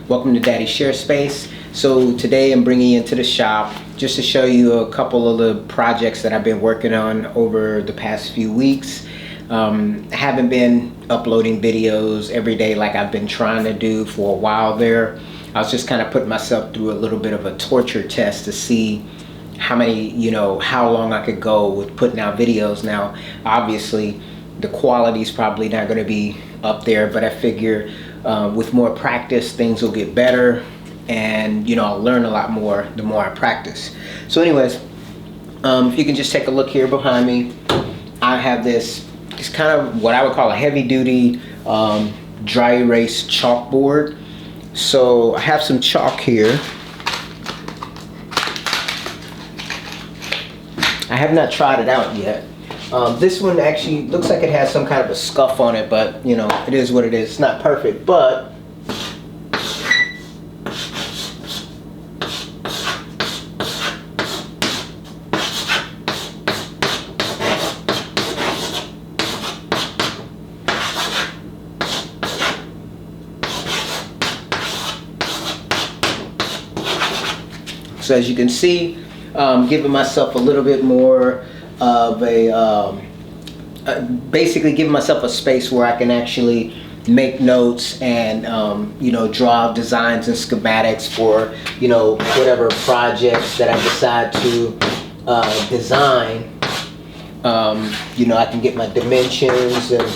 Welcome to Daddy Share Space. So today I'm bringing you into the shop just to show you a couple of the projects that I've been working on over the past few weeks. I haven't been uploading videos every day like I've been trying to do for a while there. I was just kind of putting myself through a little bit of a torture test to see how long I could go with putting out videos. Now, obviously, the quality is probably not going to be up there, but I figure with more practice, things will get better, and I'll learn a lot more the more I practice. So anyways, if you can just take a look here behind me, I have this kind of what I would call a heavy-duty dry erase chalkboard. So I have some chalk here. I have not tried it out yet. This one actually looks like it has some kind of a scuff on it, but it is what it is. It's not perfect, but so as you can see, giving myself a little bit more of basically giving myself a space where I can actually make notes and draw designs and schematics for whatever projects that I decide to design. I can get my dimensions and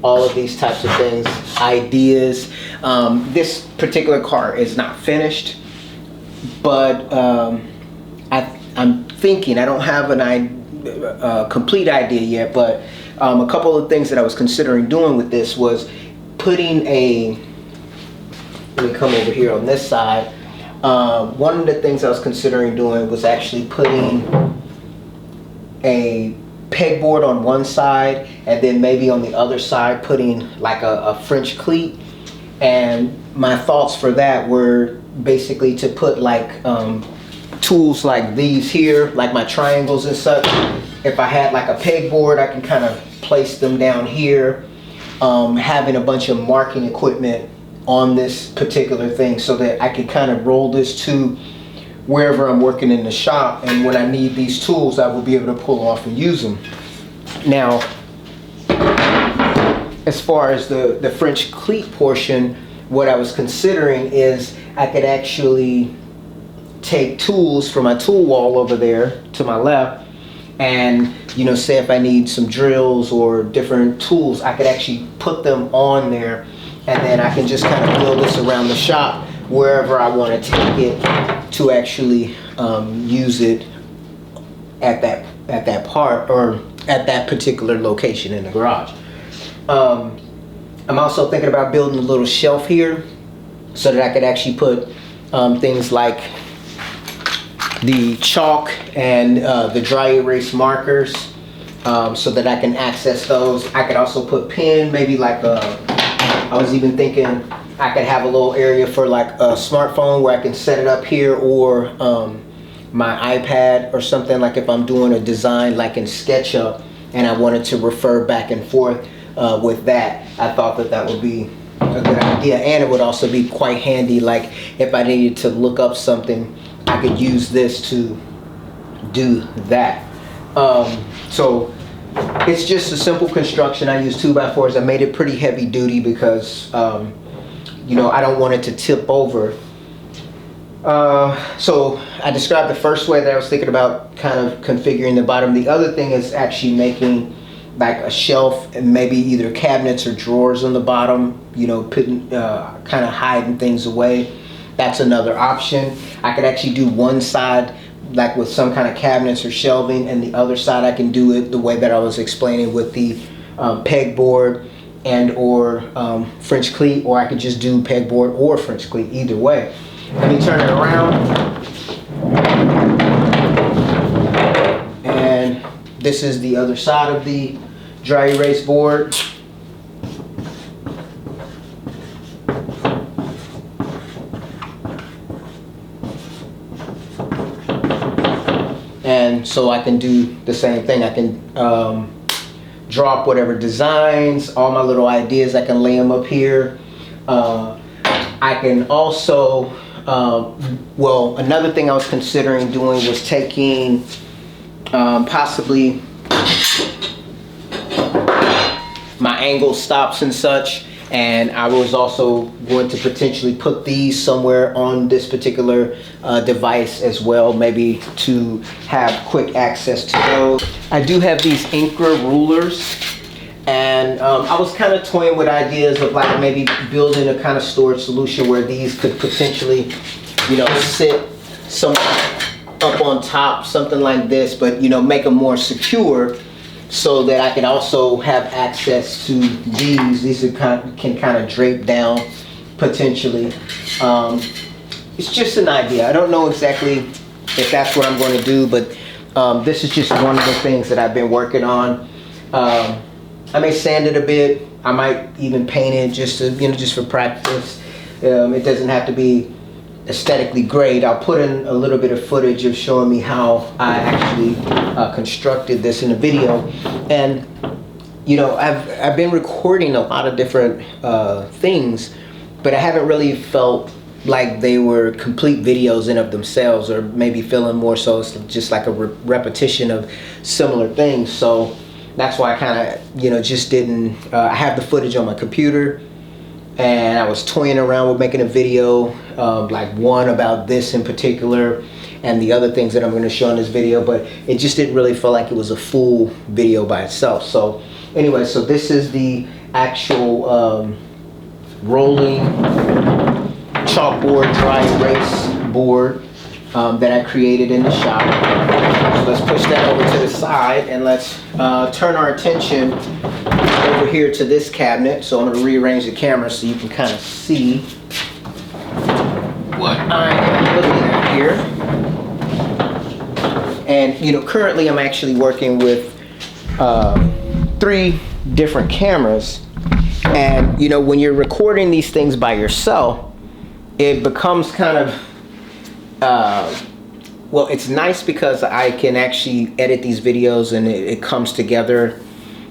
all of these types of things, ideas. This particular car is not finished, but I'm thinking, I don't have a complete idea yet, but a couple of things that I was considering doing with this was putting let me come over here on this side. One of the things I was considering doing was actually putting a pegboard on one side, and then maybe on the other side putting like a French cleat. And my thoughts for that were basically to put like tools like these here, like my triangles and such. If I had like a pegboard, I can kind of place them down here, having a bunch of marking equipment on this particular thing so that I can kind of roll this to wherever I'm working in the shop, and when I need these tools, I will be able to pull off and use them. Now, as far as the French cleat portion, what I was considering is I could actually take tools from my tool wall over there to my left, and say if I need some drills or different tools, I could actually put them on there, and then I can just kind of build this around the shop wherever I want to take it to actually use it at that part or at that particular location in the garage. I'm also thinking about building a little shelf here so that I could actually put things like the chalk and the dry erase markers, so that I can access those. I could also put pen, maybe like I was even thinking I could have a little area for like a smartphone where I can set it up here, or my iPad or something, like if I'm doing a design like in SketchUp and I wanted to refer back and forth with that. I thought that would be a good idea, and it would also be quite handy, like if I needed to look up something, I could use this to do that. So it's just a simple construction. I use 2x4s. I made it pretty heavy duty because I don't want it to tip over. So I described the first way that I was thinking about kind of configuring the bottom. The other thing is actually making like a shelf and maybe either cabinets or drawers on the bottom, putting kind of hiding things away. That's another option. I could actually do one side like with some kind of cabinets or shelving, and the other side I can do it the way that I was explaining with the pegboard and or French cleat, or I could just do pegboard or French cleat, either way. Let me turn it around, and this is the other side of the dry erase board. And so I can do the same thing. I can draw up whatever designs, all my little ideas, I can lay them up here. I can also, well, another thing I was considering doing was taking possibly my angle stops and such, and I was also going to potentially put these somewhere on this particular device as well, maybe to have quick access to those. I do have these Incra rulers, and I was kind of toying with ideas of like maybe building a kind of storage solution where these could potentially, you know, sit somewhere up on top, something like this, but you know, make them more secure, so that I can also have access to these. These are can kind of drape down potentially. It's just an idea. I don't know exactly if that's what I'm going to do, but this is just one of the things that I've been working on. I may sand it a bit. I might even paint it just to, you know, just for practice. It doesn't have to be aesthetically great. I'll put in a little bit of footage of showing me how I actually constructed this in a video. And you know, I've been recording a lot of different things, but I haven't really felt like they were complete videos in of themselves, or maybe feeling more so it's just like a repetition of similar things. So that's why I kind of, you know, just didn't. I have the footage on my computer, and I was toying around with making a video, like one about this in particular, and the other things that I'm going to show in this video, but it just didn't really feel like it was a full video by itself. So anyway, so this is the actual rolling chalkboard dry erase board that I created in the shop. So let's push that over to the side, and let's turn our attention over here to this cabinet. So I'm going to rearrange the camera so you can kind of see what I am looking at here. And you know, currently I'm actually working with 3 different cameras, and you know, when you're recording these things by yourself, it becomes kind of well, it's nice because I can actually edit these videos and it comes together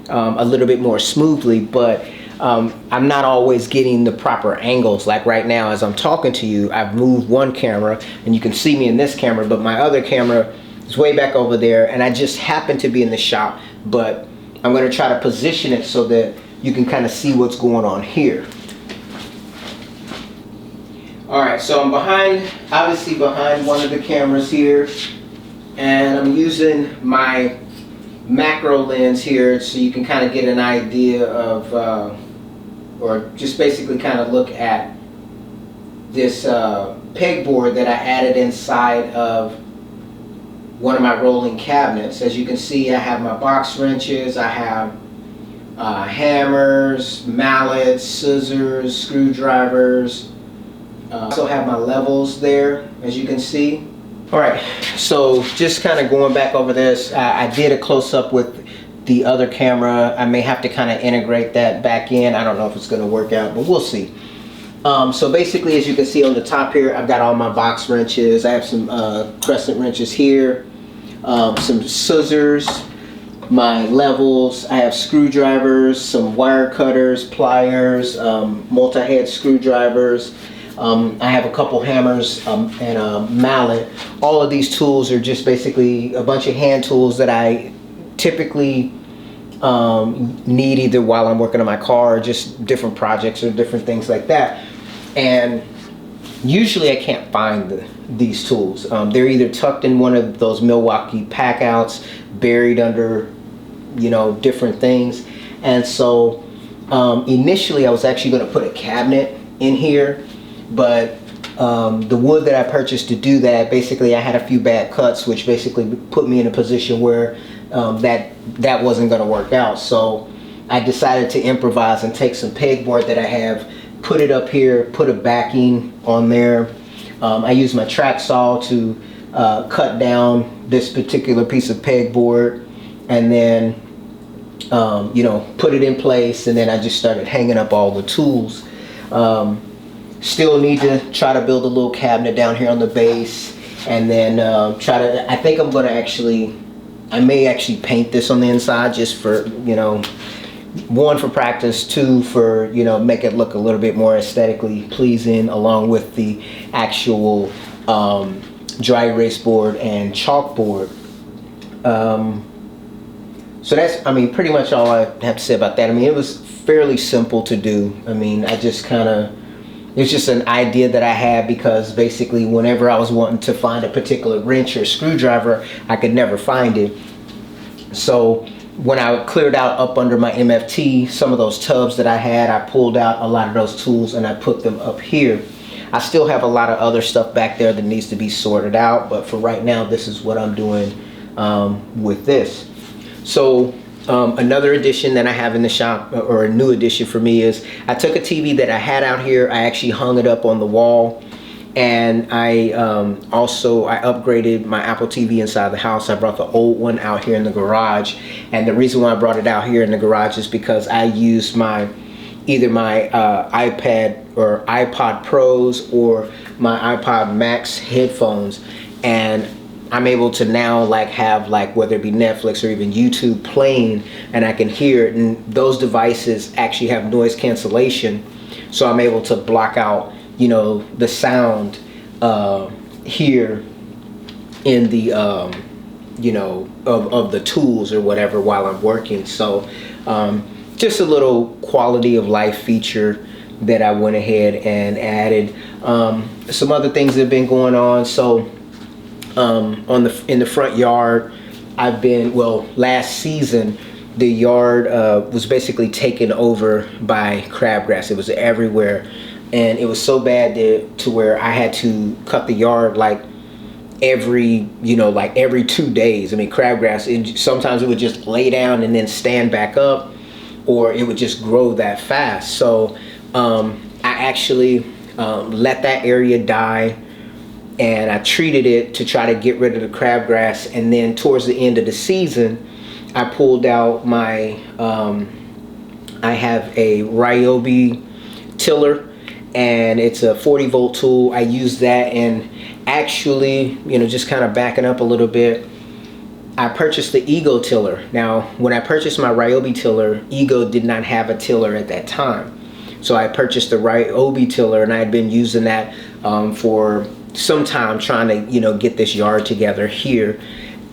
a little bit more smoothly, but I'm not always getting the proper angles. Like right now, as I'm talking to you, I've moved one camera and you can see me in this camera, but my other camera is way back over there, and I just happen to be in the shop, but I'm going to try to position it so that you can kind of see what's going on here. Alright, so I'm obviously behind one of the cameras here, and I'm using my macro lens here so you can kind of get an idea of, or just basically kind of look at this pegboard that I added inside of one of my rolling cabinets. As you can see, I have my box wrenches, I have hammers, mallets, scissors, screwdrivers. I also have my levels there, as you can see. Alright, so just kind of going back over this, I did a close-up with the other camera. I may have to kind of integrate that back in. I don't know if it's going to work out, but we'll see. So basically, as you can see on the top here, I've got all my box wrenches. I have some crescent wrenches here, some scissors, my levels. I have screwdrivers, some wire cutters, pliers, multi-head screwdrivers. I have a couple hammers and a mallet. All of these tools are just basically a bunch of hand tools that I typically need either while I'm working on my car or just different projects or different things like that. And usually I can't find these tools. They're either tucked in one of those Milwaukee pack outs, buried under, you know, different things. And so initially I was actually going to put a cabinet in here, but the wood that I purchased to do that, basically I had a few bad cuts, which basically put me in a position where that wasn't going to work out. So I decided to improvise and take some pegboard that I have, put it up here, put a backing on there. I used my track saw to cut down this particular piece of pegboard, and then you know, put it in place, and then I just started hanging up all the tools. Still need to try to build a little cabinet down here on the base, and then I think I'm going to I may actually paint this on the inside just for, you know, one for practice, two for, you know, make it look a little bit more aesthetically pleasing, along with the actual dry erase board and chalkboard. So that's, I mean, pretty much all I have to say about that. I mean, it was fairly simple to do. I mean, I just kind of, it's just an idea that I had, because basically whenever I was wanting to find a particular wrench or screwdriver, I could never find it. So when I cleared out up under my MFT, some of those tubs that I had, I pulled out a lot of those tools and I put them up here. I still have a lot of other stuff back there that needs to be sorted out, but for right now, this is what I'm doing with this. So another addition that I have in the shop, or a new addition for me, is I took a TV that I had out here, I actually hung it up on the wall, and I upgraded my Apple TV inside the house. I brought the old one out here in the garage, and the reason why I brought it out here in the garage is because I used either my iPad or iPod Pros or my iPod Max headphones, and I'm able to now have whether it be Netflix or even YouTube playing, and I can hear it, and those devices actually have noise cancellation, so I'm able to block out, you know, the sound here in the you know, of the tools or whatever while I'm working. So just a little quality of life feature that I went ahead and added. Some other things that have been going on. So in the front yard, I've been, well, last season the yard was basically taken over by crabgrass. It was everywhere, and it was so bad to where I had to cut the yard every 2 days. I mean, crabgrass, sometimes it would just lay down and then stand back up, or it would just grow that fast. So I actually let that area die, and I treated it to try to get rid of the crabgrass. And then towards the end of the season, I pulled out my, I have a Ryobi tiller, and it's a 40-volt tool. I use that, and actually, you know, just kind of backing up a little bit, I purchased the Ego tiller. Now, when I purchased my Ryobi tiller, Ego did not have a tiller at that time. So I purchased the Ryobi tiller, and I had been using that for some time, trying to, you know, get this yard together here.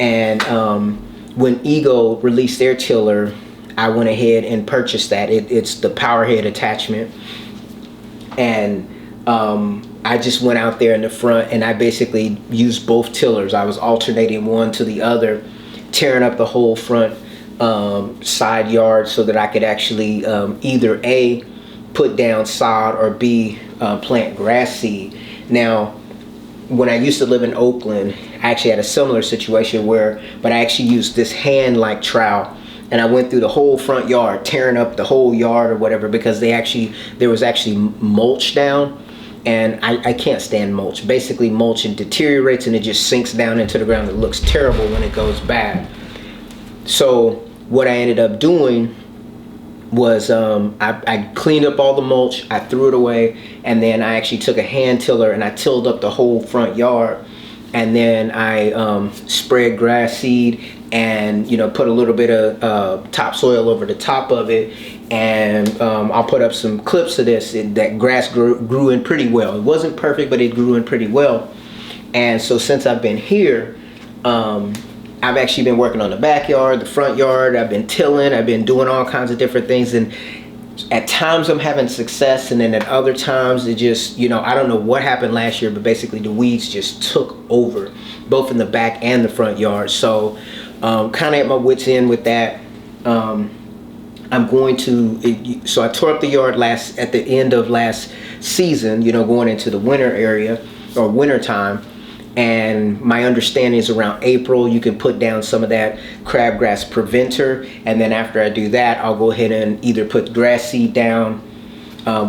And when Ego released their tiller, I went ahead and purchased that. It's the power head attachment. And I just went out there in the front, and I basically used both tillers. I was alternating one to the other, tearing up the whole front side yard, so that I could actually either A, put down sod, or B, plant grass seed. Now, when I used to live in Oakland, I actually had a similar situation but I actually used this hand-like trowel, and I went through the whole front yard, tearing up the whole yard or whatever, because there was actually mulch down, and I can't stand mulch. Basically, mulch, it deteriorates and it just sinks down into the ground. It looks terrible when it goes bad. So what I ended up doing was I cleaned up all the mulch, I threw it away, and then I actually took a hand tiller and I tilled up the whole front yard, and then I spread grass seed and, you know, put a little bit of topsoil over the top of it, and I'll put up some clips of this. That grass grew in pretty well. It wasn't perfect, but it grew in pretty well. And so since I've been here, I've actually been working on the backyard, the front yard. I've been tilling, I've been doing all kinds of different things, and at times I'm having success, and then at other times it just, you know, I don't know what happened last year, but basically the weeds just took over, both in the back and the front yard. So kind of at my wit's end with that. I'm going to, so I tore up the yard at the end of last season, you know, going into the winter area, or winter time. And my understanding is around April, you can put down some of that crabgrass preventer. And then after I do that, I'll go ahead and either put grass seed down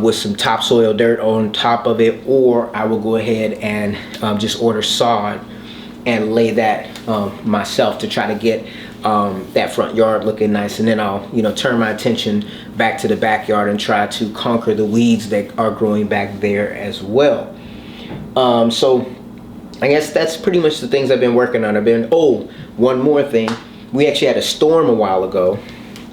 with some topsoil dirt on top of it, or I will go ahead and just order sod and lay that myself to try to get that front yard looking nice. And then I'll, you know, turn my attention back to the backyard and try to conquer the weeds that are growing back there as well. So I guess that's pretty much the things I've been working on. Oh, one more thing. We actually had a storm a while ago,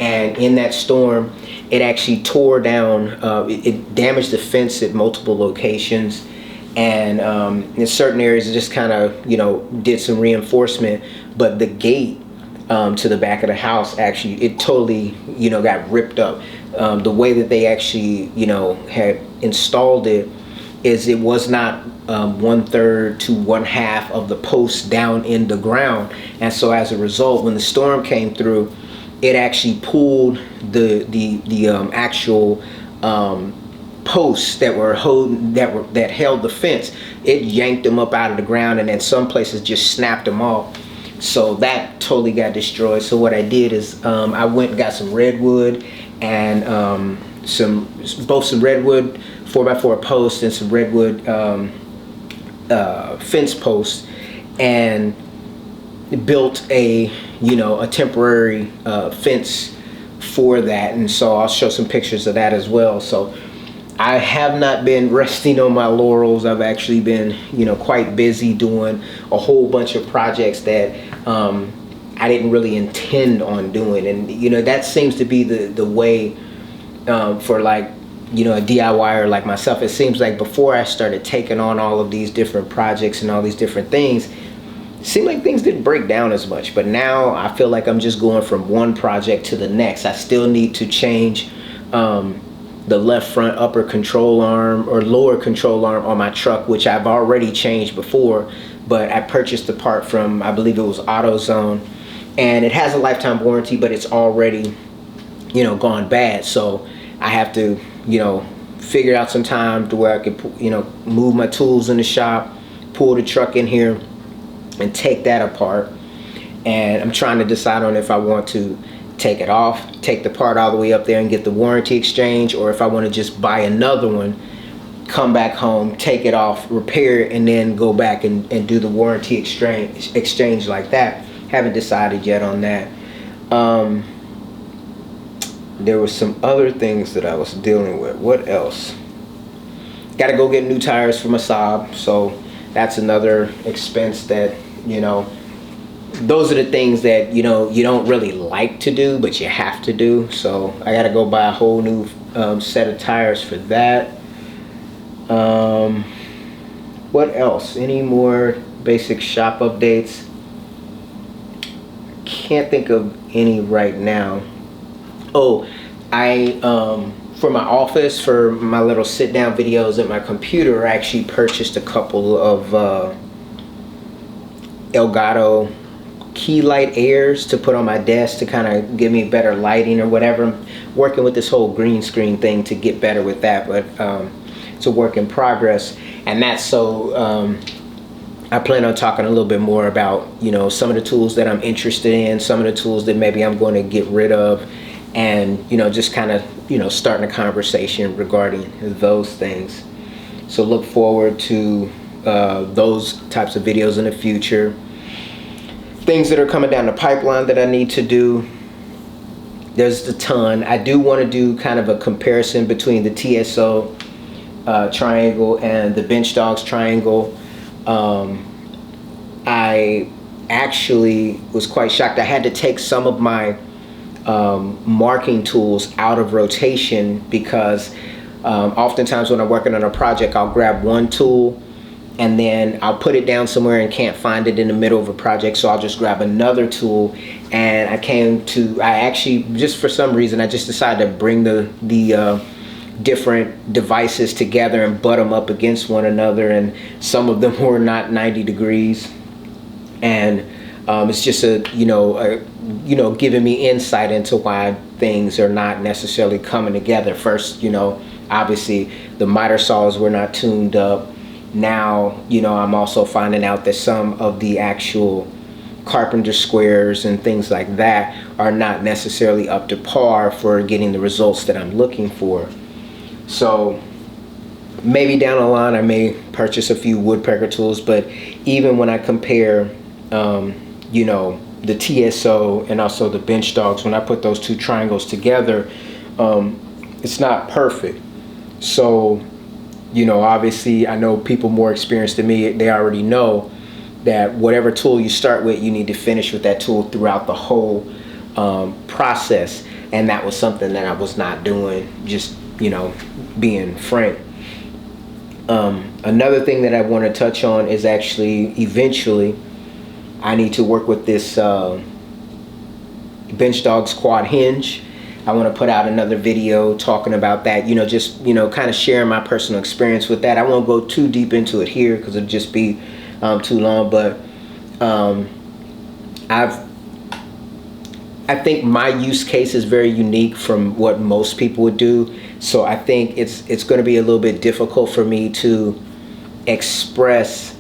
And in that storm, it actually tore down, it damaged the fence at multiple locations. And in certain areas, it just kind of, did some reinforcement. But the gate to the back of the house, actually, it totally, got ripped up. The way that they actually, had installed it is it was not 1/3 to 1/2 of the post down in the ground. And so as a result, when the storm came through, it actually pulled the actual posts that were holding, that held the fence. It yanked them up out of the ground, and then some places just snapped them off. So that totally got destroyed. So what I did is I went and got some redwood and some redwood 4x4 posts and some redwood fence posts, and built a temporary fence for that. And so I'll show some pictures of that as well. So I have not been resting on my laurels. I've actually been quite busy doing a whole bunch of projects that I didn't really intend on doing. And that seems to be the way for like a DIYer like myself. It seems like before I started taking on all of these different projects and all these different things, it seemed like things didn't break down as much. But now I feel like I'm just going from one project to the next. I still need to change the left front upper control arm or lower control arm on my truck, which I've already changed before. But I purchased the part from, I believe it was AutoZone, and it has a lifetime warranty, but it's already gone bad. So I have to figure out some time to where I could move my tools in the shop, pull the truck in here and take that apart. And I'm trying to decide on if I want to take it off, take the part all the way up there and get the warranty exchange, or if I want to just buy another one, come back home, take it off, repair it, and then go back and do the warranty exchange like that. Haven't decided yet on that. There was some other things that I was dealing with. What else? Got to go get new tires for my Saab, so that's another expense that those are the things that you don't really like to do, but you have to do. So I got to go buy a whole new set of tires for that. What else? Any more basic shop updates? Can't think of any right now. Oh, I for my office, for my little sit down videos at my computer, I actually purchased a couple of Elgato key light airs to put on my desk to kind of give me better lighting or whatever. I'm working with this whole green screen thing to get better with that, but it's a work in progress. And that's so I plan on talking a little bit more about some of the tools that I'm interested in, some of the tools that maybe I'm going to get rid of, and just kind of starting a conversation regarding those things. So look forward to those types of videos in the future. Things that are coming down the pipeline that I need to do, there's a ton. I do want to do kind of a comparison between the TSO triangle and the Bench Dogs triangle. I actually was quite shocked. I had to take some of my marking tools out of rotation because oftentimes when I'm working on a project, I'll grab one tool and then I'll put it down somewhere and can't find it in the middle of a project, so I'll just grab another tool. And I actually, just for some reason, I just decided to bring the different devices together and butt them up against one another, and some of them were not 90 degrees. And it's just giving me insight into why things are not necessarily coming together. First, obviously the miter saws were not tuned up. Now, I'm also finding out that some of the actual carpenter squares and things like that are not necessarily up to par for getting the results that I'm looking for. So maybe down the line I may purchase a few woodpecker tools, but even when I compare the TSO and also the Bench Dogs, when I put those two triangles together, it's not perfect. So obviously I know people more experienced than me, they already know that whatever tool you start with, you need to finish with that tool throughout the whole process. and that was something that I was not doing, just, you know, being frank. Another thing that I want to touch on is actually eventually I need to work with this Bench Dogs quad hinge. I want to put out another video talking about that, you know, just, you know, kind of sharing my personal experience with that. I won't go too deep into it here because it'd just be too long, but I think my use case is very unique from what most people would do. So I think it's going to be a little bit difficult for me to express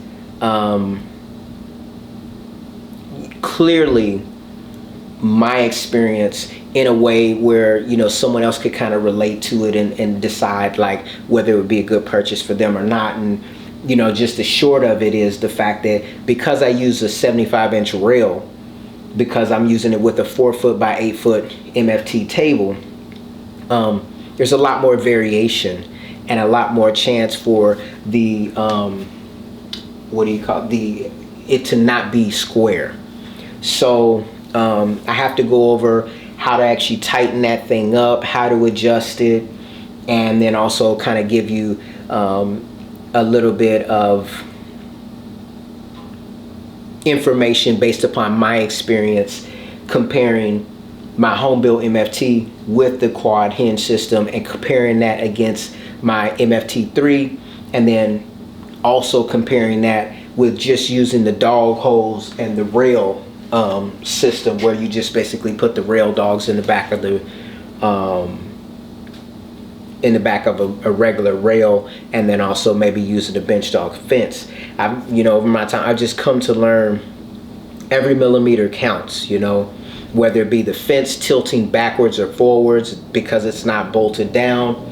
clearly my experience in a way where, you know, someone else could kind of relate to it and decide like whether it would be a good purchase for them or not. And, you know, just the short of it is the fact that because I use a 75-inch rail, because I'm using it with a 4-foot by 8-foot MFT table, there's a lot more variation and a lot more chance for the it to not be square. So I have to go over how to actually tighten that thing up, how to adjust it, and then also kind of give you a little bit of information based upon my experience comparing my home built MFT with the quad hinge system and comparing that against my MFT3, and then also comparing that with just using the dog hose and the rail system, where you just basically put the rail dogs in the back of the a regular rail, and then also maybe using the bench dog fence. You know, over my time, I've just come to learn every millimeter counts, you know, whether it be the fence tilting backwards or forwards because it's not bolted down,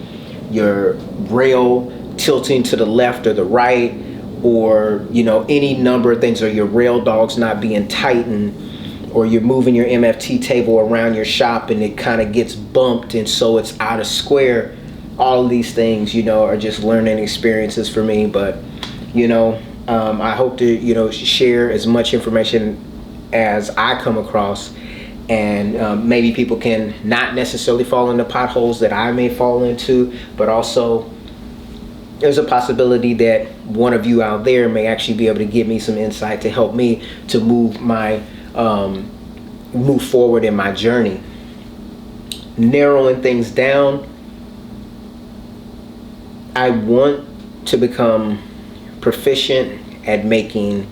your rail tilting to the left or the right, or, you know, any number of things, or your rail dogs not being tightened, or you're moving your MFT table around your shop and it kind of gets bumped and so it's out of square. All of these things, you know, are just learning experiences for me. But, you know, I hope to, you know, share as much information as I come across, and maybe people can not necessarily fall into potholes that I may fall into, but also there's a possibility that one of you out there may actually be able to give me some insight to help me to move forward in my journey. Narrowing things down, I want to become proficient at making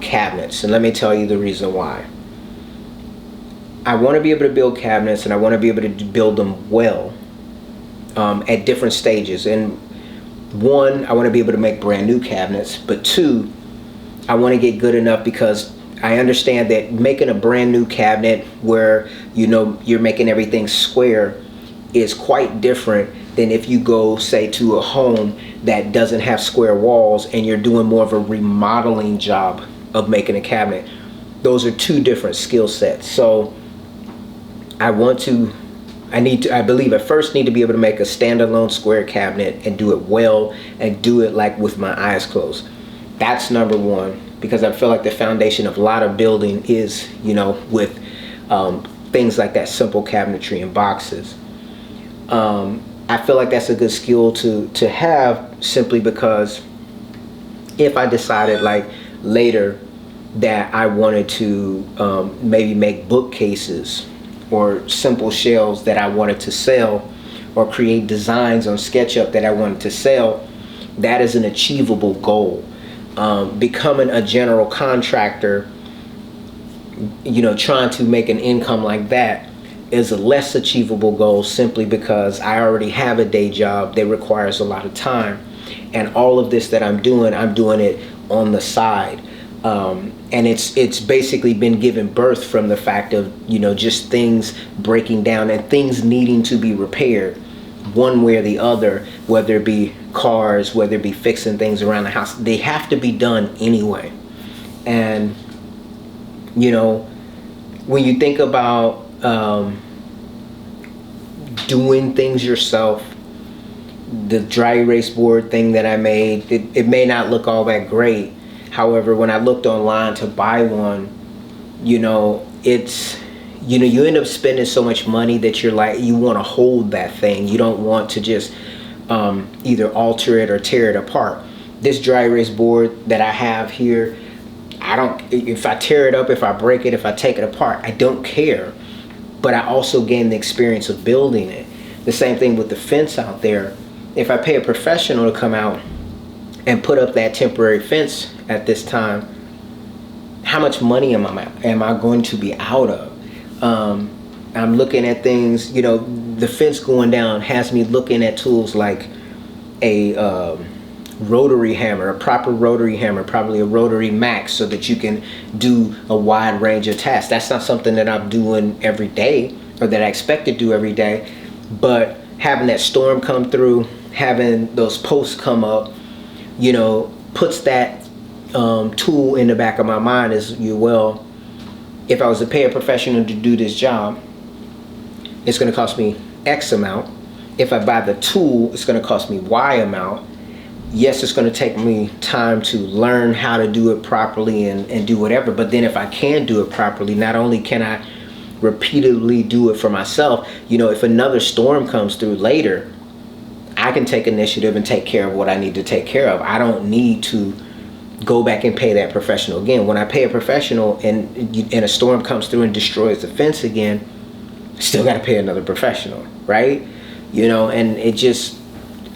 cabinets, and let me tell you the reason why. I want to be able to build cabinets, and I want to be able to build them well at different stages. And one, I want to be able to make brand new cabinets, but two, I want to get good enough because I understand that making a brand new cabinet where, you know, you're making everything square is quite different than if you go, say, to a home that doesn't have square walls and you're doing more of a remodeling job of making a cabinet. Those are two different skill sets. So I believe I first need to be able to make a standalone square cabinet and do it well, and do it like with my eyes closed. That's number one, because I feel like the foundation of a lot of building is, you know, with things like that, simple cabinetry and boxes. I feel like that's a good skill to have, simply because if I decided like later that I wanted to maybe make bookcases or simple shelves that I wanted to sell, or create designs on SketchUp that I wanted to sell, that is an achievable goal. Becoming a general contractor, you know, trying to make an income like that is a less achievable goal, simply because I already have a day job that requires a lot of time, and all of this that I'm doing it on the side. And it's basically been given birth from the fact of, you know, just things breaking down and things needing to be repaired one way or the other, whether it be cars, whether it be fixing things around the house. They have to be done anyway. And, you know, when you think about doing things yourself, the dry erase board thing that I made, it may not look all that great. However, when I looked online to buy one, you know, it's you know, you end up spending so much money that you're like, you want to hold that thing. You don't want to just either alter it or tear it apart. This dry erase board that I have here, I don't, if I tear it up, if I break it, if I take it apart, I don't care. But I also gain the experience of building it. The same thing with the fence out there. If I pay a professional to come out and put up that temporary fence at this time, how much money am I going to be out of? I'm looking at things, you know, the fence going down has me looking at tools like a rotary hammer, a proper rotary hammer, probably a rotary max, so that you can do a wide range of tasks. That's not something that I'm doing every day or that I expect to do every day, but having that storm come through, having those posts come up, you know, puts that tool in the back of my mind as well, if I was to pay a professional to do this job, it's going to cost me X amount. If I buy the tool, it's going to cost me Y amount. Yes, it's going to take me time to learn how to do it properly and do whatever. But then if I can do it properly, not only can I repeatedly do it for myself, you know, if another storm comes through later, I can take initiative and take care of what I need to take care of. I don't need to go back and pay that professional again. When I pay a professional and a storm comes through and destroys the fence again, still got to pay another professional, right? You know, and it just,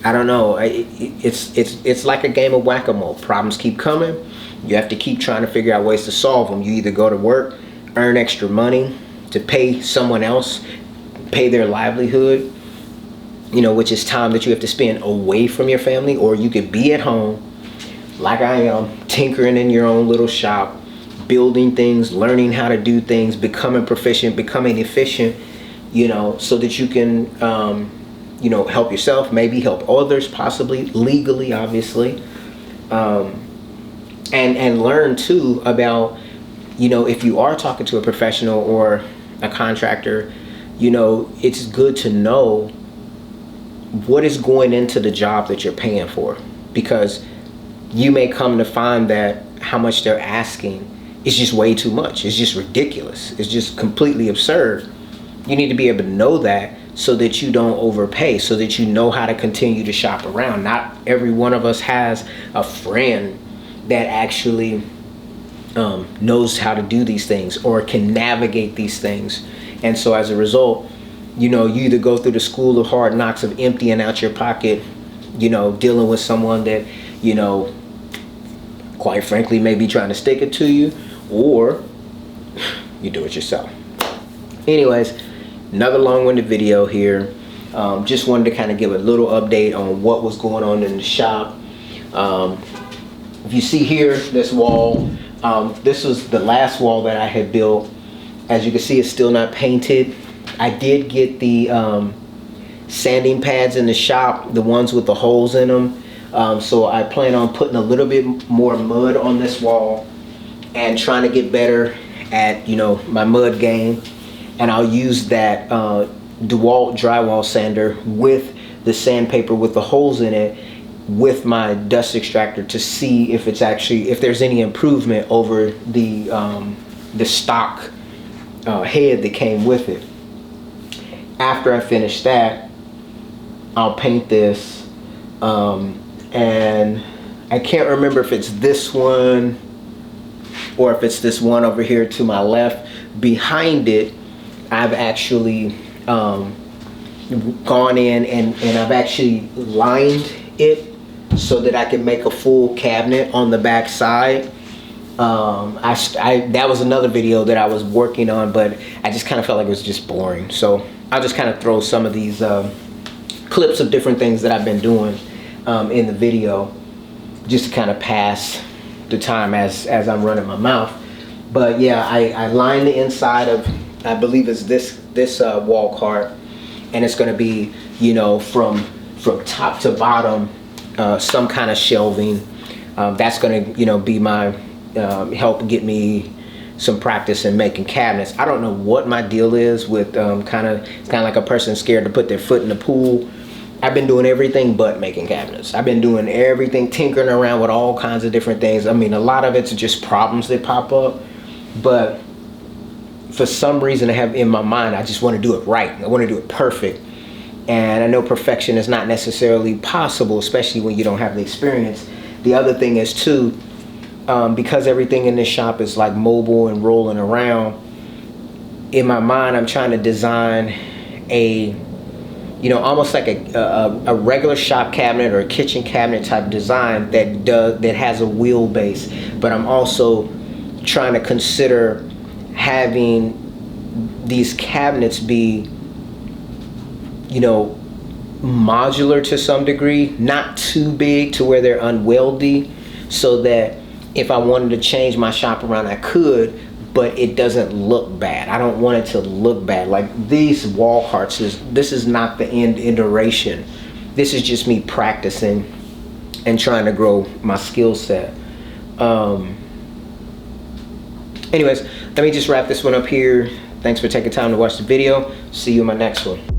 I don't know. It's like a game of whack-a-mole. Problems keep coming. You have to keep trying to figure out ways to solve them. You either go to work, earn extra money to pay someone else, pay their livelihood, you know, which is time that you have to spend away from your family, or you could be at home like I am, tinkering in your own little shop, building things, learning how to do things, becoming proficient, becoming efficient, you know, so that you can, you know, help yourself, maybe help others, possibly legally, obviously, and learn too about, you know, if you are talking to a professional or a contractor, you know, it's good to know what is going into the job that you're paying for, because you may come to find that how much they're asking is just way too much. It's just ridiculous. It's just completely absurd. You need to be able to know that so that you don't overpay, so that you know how to continue to shop around. Not every one of us has a friend that actually knows how to do these things or can navigate these things. And so as a result, you know, you either go through the school of hard knocks of emptying out your pocket, you know, dealing with someone that, you know, quite frankly, may be trying to stick it to you, or you do it yourself. Anyways, another long-winded video here. Just wanted to kind of give a little update on what was going on in the shop. If you see here, this wall, this was the last wall that I had built. As you can see, it's still not painted. I did get the sanding pads in the shop, the ones with the holes in them. So I plan on putting a little bit more mud on this wall and trying to get better at, you know, my mud game. And I'll use that DeWalt drywall sander with the sandpaper with the holes in it with my dust extractor to see if it's actually, if there's any improvement over the stock head that came with it. After I finish that, I'll paint this. And I can't remember if it's this one or if it's this one over here to my left. Behind it, I've actually gone in and I've actually lined it so that I can make a full cabinet on the back side. That was another video that I was working on, but I just kind of felt like it was just boring. So I'll just kind of throw some of these clips of different things that I've been doing in the video, just to kind of pass the time as I'm running my mouth. But yeah, I line the inside of, I believe it's this wall cart, and it's going to be, you know, from top to bottom, some kind of shelving. That's going to, you know, be my help get me some practice in making cabinets. I don't know what my deal is with kind of like a person scared to put their foot in the pool. I've been doing everything but making cabinets. I've been doing everything, tinkering around with all kinds of different things. I mean, a lot of it's just problems that pop up, but for some reason I have in my mind, I just want to do it right. I want to do it perfect. And I know perfection is not necessarily possible, especially when you don't have the experience. The other thing is too, because everything in this shop is like mobile and rolling around, in my mind I'm trying to design a, you know, almost like a regular shop cabinet or a kitchen cabinet type design that has a wheelbase. But I'm also trying to consider having these cabinets be, you know, modular to some degree, not too big to where they're unwieldy, so that if I wanted to change my shop around, I could, but it doesn't look bad. I don't want it to look bad. Like these wall hearts, this is not the end iteration. This is just me practicing and trying to grow my skill set. Anyways, let me just wrap this one up here. Thanks for taking time to watch the video. See you in my next one.